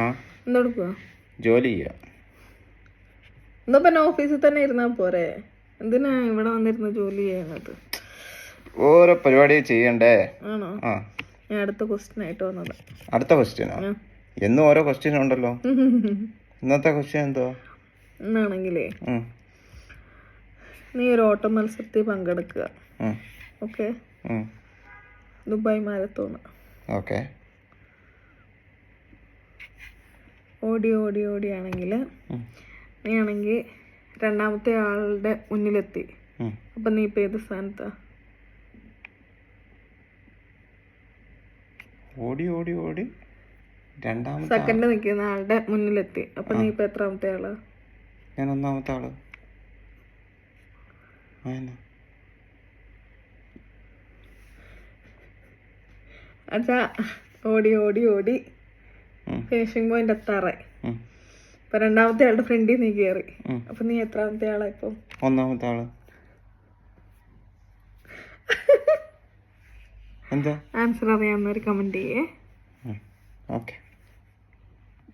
ആ എന്തെടുക്കുക? ജോലി ചെയ്യുക. എന്നാ പിന്നെ ഓഫീസിൽ തന്നെ ഇരുന്നാ പോരെ, എന്തിനാ ഇവിടെ വന്നിരുന്ന് ജോലി ചെയ്യുന്നത്? ഓരോ പരിപാടി ചെയ്യണ്ടേ. ആണോ? ആ ഞാൻ അടുത്ത ക്വസ്റ്റ്യൻ ആയിട്ട് വന്നത്. അടുത്ത ക്വസ്റ്റ്യനോ? എന്നും ഓരോ ക്വസ്റ്റ്യൻ ഉണ്ടല്ലോ. ഇന്നത്തെ ക്വസ്റ്റ്യൻ എന്തുവാ? എന്നാണെങ്കിലേ നീ ഒരു ഓട്ട മത്സരത്തിൽ പങ്കെടുക്കുക. Okay, Dubai marathon. ഓക്കെ. ഓടി ഓടി ഓടിയാണെങ്കിൽ നീ ആണെങ്കിൽ രണ്ടാമത്തെ ആളുടെ മുന്നിലെത്തി. അപ്പം നീ ഇപ്പം ഏത് സ്ഥാനത്താ? ഓടി ഓടി ഓടി രണ്ടാമത്തെ സെക്കൻഡ് നിൽക്കുന്ന ആളുടെ മുന്നിലെത്തി. അപ്പം നീ ഇപ്പം എത്രാമത്തെ ആളാ? ഞാൻ ഒന്നാമത്തെ ആള്. അച്ഛാ, ഓടി ഓടി ഓടി ഫിനിഷിംഗ് പോയിന്റ് എത്താറായി. ഇപ്പൊ രണ്ടാമത്തെ ആളുടെ ഫ്രണ്ടിൽ നീ കയറി. അപ്പൊ നീ എത്രാമത്തെ ആളാ ഇപ്പം? ഒന്നാമത്തെ ആള്. എന്താ ആൻസർ അറിയാവുന്നവർ കമന്റ് ചെയ്യേ. ഓക്കെ.